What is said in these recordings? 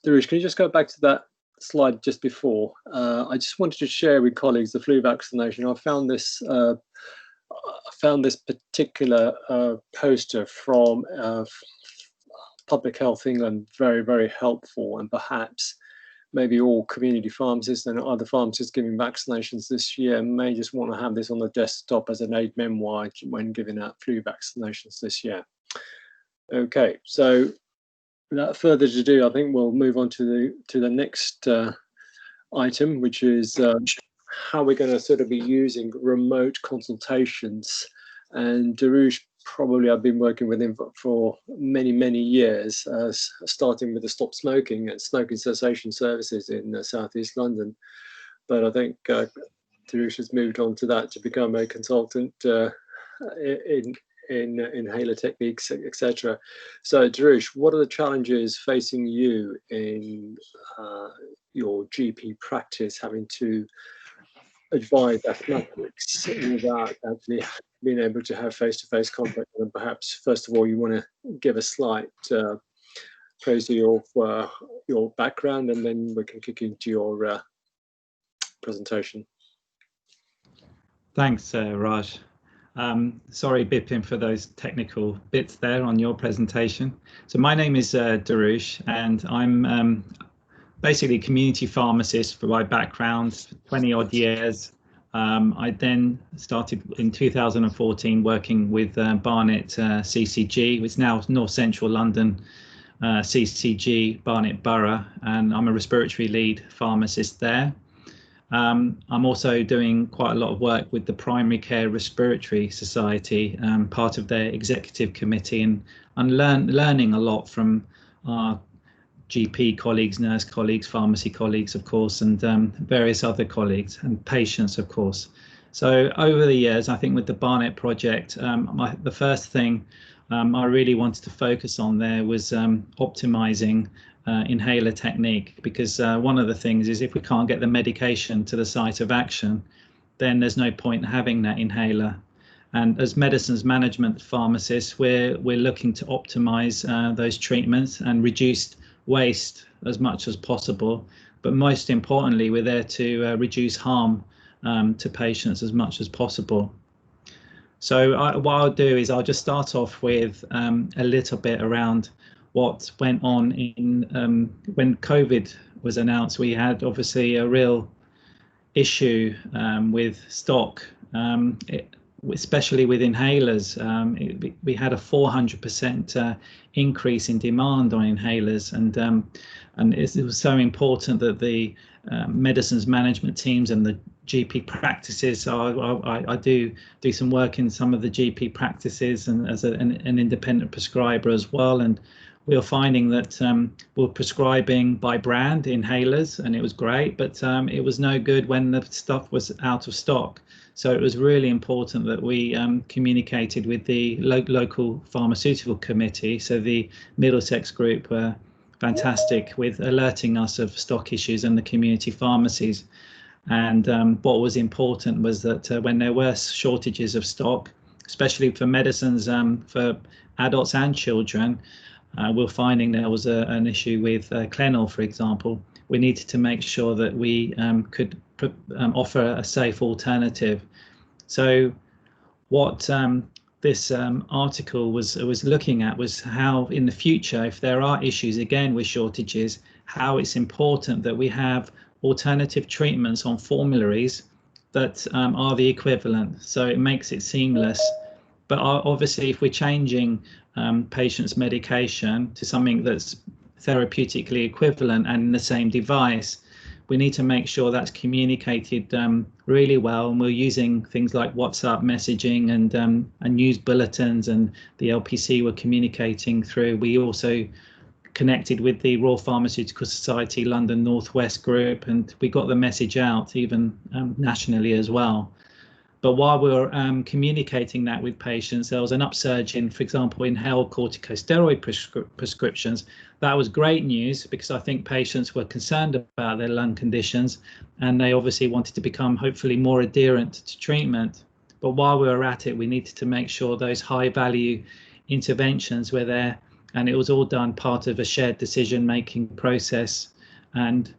Darush, can you just go back to that slide just before? I just wanted to share with colleagues the flu vaccination. I found this particular poster from Public Health England very, very helpful, and perhaps maybe all community pharmacists and other pharmacists giving vaccinations this year may just want to have this on the desktop as an aid memoir when giving out flu vaccinations this year. Okay, so without further ado, I think we'll move on to the next item, which is how we're going to sort of be using remote consultations. And Darush, probably I've been working with him for many, many years, starting with the Stop Smoking and Smoking Cessation Services in South East London. But I think Darush has moved on to that to become a consultant in inhaler techniques, etc. So Darush, what are the challenges facing you in your GP practice, having to advise asthmatics without actually being able to have face-to-face contact? And perhaps first of all, you want to give a slight praise of your background, and then we can kick into your presentation. Thanks, Raj. Sorry, Bipin, for those technical bits there on your presentation. So my name is Darush, and I'm basically a community pharmacist by background, 20 odd years. I then started in 2014 working with Barnet CCG, which is now North Central London CCG, Barnet Borough, and I'm a respiratory lead pharmacist there. I'm also doing quite a lot of work with the Primary Care Respiratory Society, part of their executive committee, and learning a lot from our GP colleagues, nurse colleagues, pharmacy colleagues, of course, and various other colleagues and patients, of course. So over the years, I think with the Barnet project, the first thing I really wanted to focus on there was optimizing inhaler technique, because one of the things is if we can't get the medication to the site of action, then there's no point in having that inhaler. And as medicines management pharmacists, we're looking to optimize those treatments and reduce waste as much as possible. But most importantly, we're there to reduce harm to patients as much as possible. So what I'll do is I'll just start off with a little bit around what went on in when COVID was announced. We had obviously a real issue with stock, especially with inhalers. We had a 400% increase in demand on inhalers, and it was so important that the medicines management teams and the GP practices. So I do some work in some of the GP practices and as an independent prescriber as well, and we were finding that we were prescribing by brand inhalers, and it was great, but it was no good when the stuff was out of stock. So it was really important that we communicated with the local pharmaceutical committee. So the Middlesex group were fantastic with alerting us of stock issues and the community pharmacies. And what was important was that when there were shortages of stock, especially for medicines for adults and children, we're finding there was an issue with Clenil, for example. We needed to make sure that we could offer a safe alternative. So what this article was looking at was how in the future, if there are issues again with shortages, how it's important that we have alternative treatments on formularies that are the equivalent. So it makes it seamless. But obviously, if we're changing patients' medication to something that's therapeutically equivalent and in the same device, we need to make sure that's communicated really well. And we're using things like WhatsApp messaging and news bulletins, and the LPC were communicating through. We also connected with the Royal Pharmaceutical Society London Northwest group, and we got the message out even nationally as well. But while we were communicating that with patients, there was an upsurge in, for example, inhaled corticosteroid prescriptions. That was great news, because I think patients were concerned about their lung conditions, and they obviously wanted to become hopefully more adherent to treatment. But while we were at it, we needed to make sure those high value interventions were there and it was all done part of a shared decision-making process. And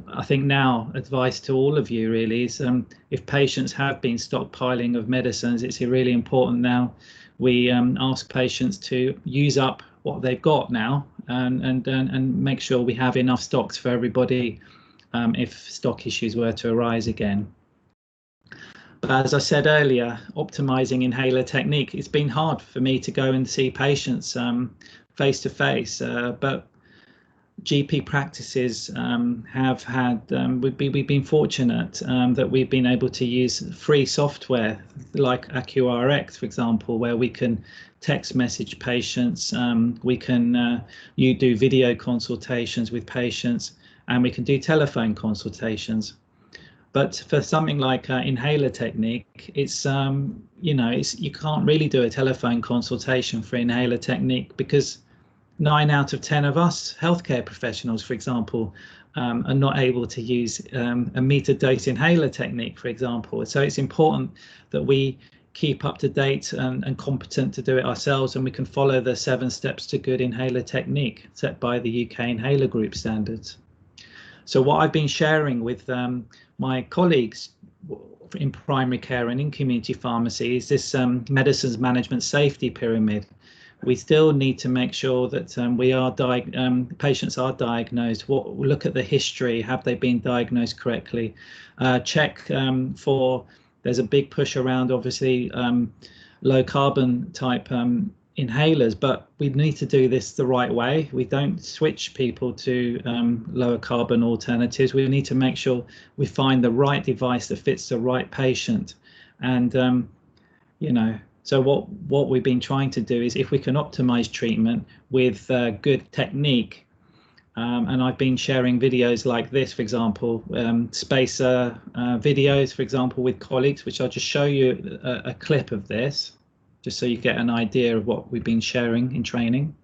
I think now advice to all of you really is, if patients have been stockpiling of medicines, it's really important now we ask patients to use up what they've got now, and make sure we have enough stocks for everybody if stock issues were to arise again. But as I said earlier, optimizing inhaler technique, it's been hard for me to go and see patients face to face, but GP practices have had, we've been fortunate that we've been able to use free software like AcuRx, for example, where we can text message patients, we can you do video consultations with patients, and we can do telephone consultations. But for something like inhaler technique, it's you can't really do a telephone consultation for inhaler technique, because 9 out of 10 of us healthcare professionals, for example, are not able to use a metered dose inhaler technique, for example. So it's important that we keep up to date and competent to do it ourselves, and we can follow the 7 steps to good inhaler technique set by the UK Inhaler Group standards. So what I've been sharing with my colleagues in primary care and in community pharmacy is this medicines management safety pyramid. We still need to make sure that patients are diagnosed. Look at the history. Have they been diagnosed correctly? Check for. There's a big push around, obviously, low carbon type inhalers, but we need to do this the right way. We don't switch people to lower carbon alternatives. We need to make sure we find the right device that fits the right patient. And so what we've been trying to do is, if we can optimize treatment with good technique, and I've been sharing videos like this, for example, spacer videos, for example, with colleagues, which I'll just show you a clip of this, just so you get an idea of what we've been sharing in training.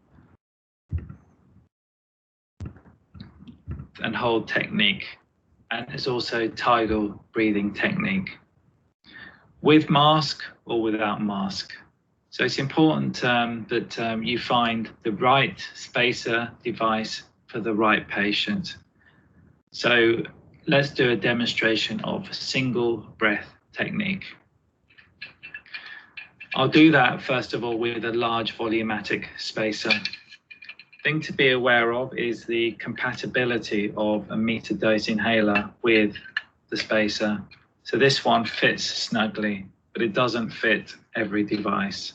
And hold technique, and there's also tidal breathing technique, with mask or without mask. So it's important that you find the right spacer device for the right patient. So let's do a demonstration of single breath technique. I'll do that first of all with a large volumatic spacer. Thing to be aware of is the compatibility of a metered dose inhaler with the spacer. So this one fits snugly, but it doesn't fit every device.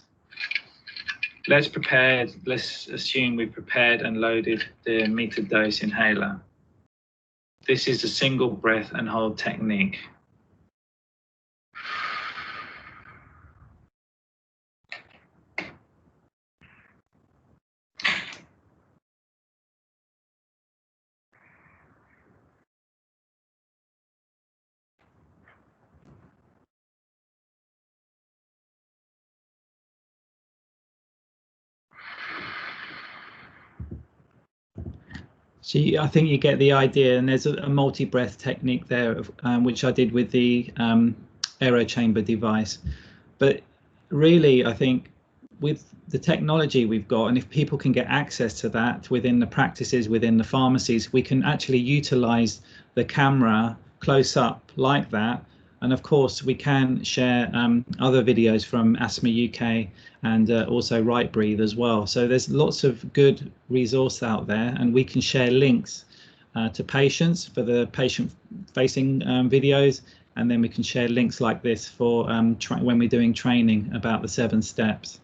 Let's assume we prepared and loaded the metered dose inhaler. This is a single breath and hold technique. So I think you get the idea, and there's a multi-breath technique there, which I did with the aero chamber device. But really, I think with the technology we've got, and if people can get access to that within the practices, within the pharmacies, we can actually utilize the camera close up like that. And of course, we can share other videos from Asthma UK and also Right Breathe as well. So there's lots of good resource out there, and we can share links to patients for the patient-facing videos, and then we can share links like this for when we're doing training about the 7 steps.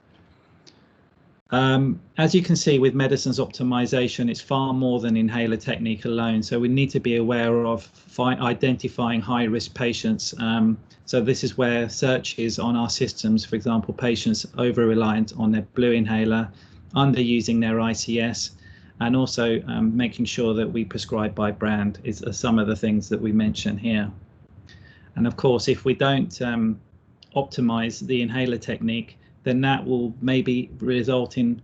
As you can see with medicines optimization, it's far more than inhaler technique alone. So we need to be aware of identifying high-risk patients. So this is where searches on our systems, for example, patients over-reliant on their blue inhaler, underusing their ICS, and also making sure that we prescribe by brand are some of the things that we mention here. And of course, if we don't optimize the inhaler technique, then that will maybe result in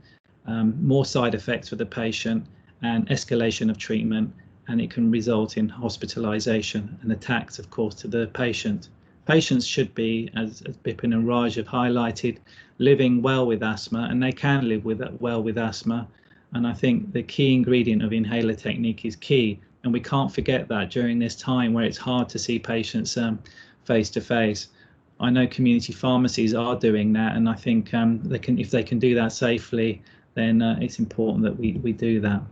more side effects for the patient and escalation of treatment, and it can result in hospitalization and attacks, of course, to the patient. Patients should be, as Bipin and Raj have highlighted, living well with asthma, and they can live well with asthma. And I think the key ingredient of inhaler technique is key. And we can't forget that during this time where it's hard to see patients face to face. I know community pharmacies are doing that, and I think they can, if they can do that safely, then it's important that we do that.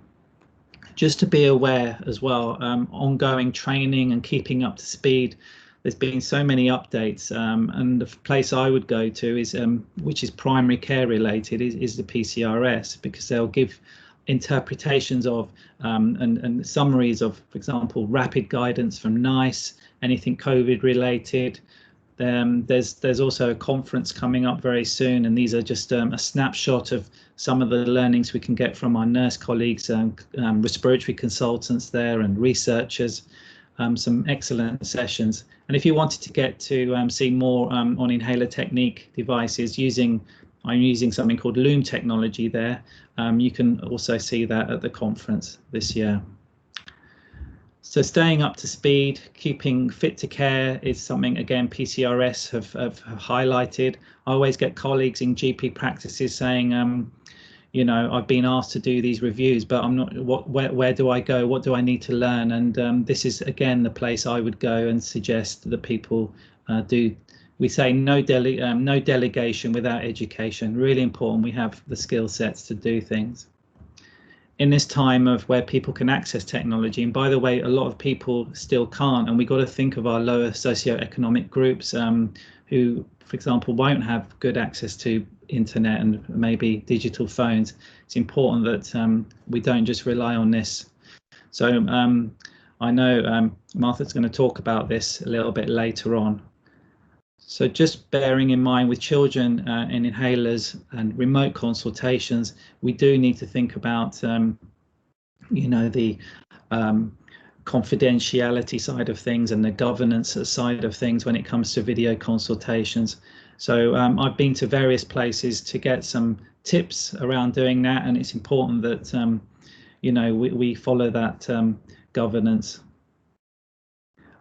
Just to be aware as well, ongoing training and keeping up to speed. There's been so many updates, and the place I would go to is, which is primary care related, is the PCRS, because they'll give interpretations of and summaries of, for example, rapid guidance from NICE, anything COVID related. There's also a conference coming up very soon, and these are just a snapshot of some of the learnings we can get from our nurse colleagues, respiratory consultants there, and researchers. Some excellent sessions. And if you wanted to get to see more on inhaler technique devices, I'm using something called Loom technology there. You can also see that at the conference this year. So staying up to speed, keeping fit to care is something, again, PCRS have highlighted. I always get colleagues in GP practices saying, you know, I've been asked to do these reviews, but I'm not, where do I go? What do I need to learn? And this is, again, the place I would go and suggest that people do. We say no delegation without education. Really important we have the skill sets to do things. In this time of where people can access technology, and by the way, a lot of people still can't, and we've got to think of our lower socioeconomic groups who, for example, won't have good access to internet and maybe digital phones. It's important that we don't just rely on this. So I know Martha's going to talk about this a little bit later on. So just bearing in mind with children in inhalers and remote consultations, we do need to think about, you know, the confidentiality side of things and the governance side of things when it comes to video consultations. So I've been to various places to get some tips around doing that, and it's important that, you know, we follow that governance.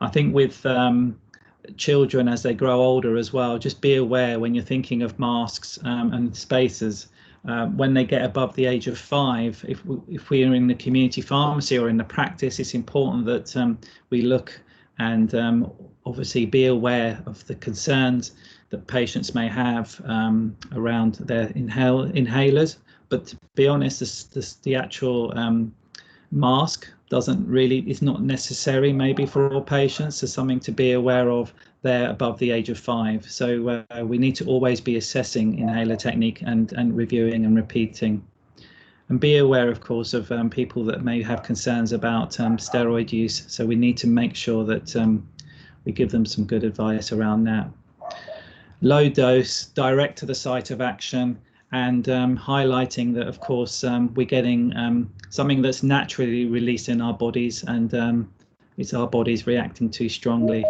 I think with children as they grow older as well, just be aware when you're thinking of masks and spacers, when they get above the age of 5, if we are in the community pharmacy or in the practice, it's important that we look and obviously be aware of the concerns that patients may have around their inhalers. But to be honest, the actual mask is not necessary maybe for all patients. So something to be aware of there above the age of 5. So we need to always be assessing inhaler technique and reviewing and repeating. And be aware, of course, of people that may have concerns about steroid use. So we need to make sure that we give them some good advice around that. Low dose, direct to the site of action, and highlighting that, of course, we're getting something that's naturally released in our bodies, and it's our bodies reacting too strongly.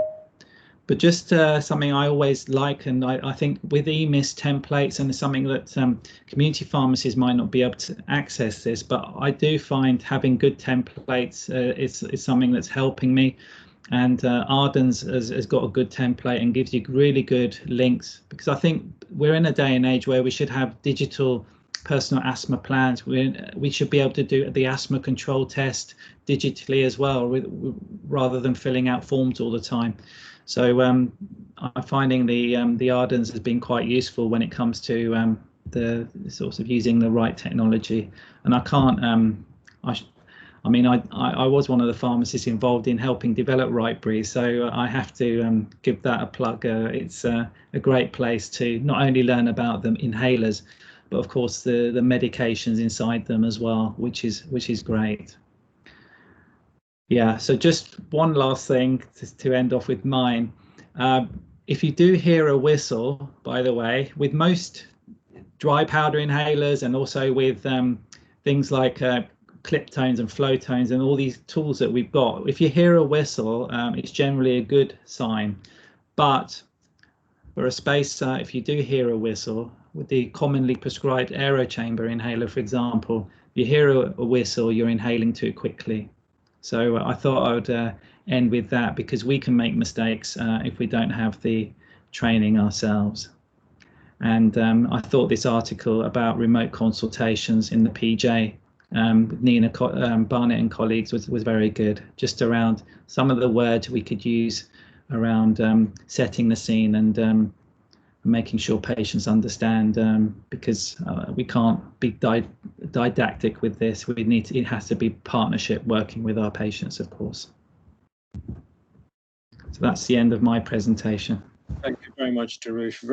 But just something I always like, and I think with EMIS templates, and it's something that community pharmacies might not be able to access this, but I do find having good templates is something that's helping me. And Ardens has got a good template and gives you really good links, because I think we're in a day and age where we should have digital personal asthma plans. We should be able to do the asthma control test digitally as well, rather than filling out forms all the time. So I'm finding the Ardens has been quite useful when it comes to the sorts of using the right technology. And I can't I mean, I was one of the pharmacists involved in helping develop Rightbreathe, so I have to give that a plug. It's a great place to not only learn about the inhalers, but of course the medications inside them as well, which is great. Yeah, so just one last thing to end off with mine. If you do hear a whistle, by the way, with most dry powder inhalers and also with things like clip tones and flow tones and all these tools that we've got, if you hear a whistle, it's generally a good sign. But for a spacer, if you do hear a whistle, with the commonly prescribed aerochamber inhaler, for example, if you hear a whistle, you're inhaling too quickly. So I thought I would end with that, because we can make mistakes if we don't have the training ourselves. And I thought this article about remote consultations in the PJ Nina Barnett and colleagues was very good, just around some of the words we could use around setting the scene and making sure patients understand, because we can't be didactic with this. It has to be partnership, working with our patients, of course. So that's the end of my presentation. Thank you very much, Darush.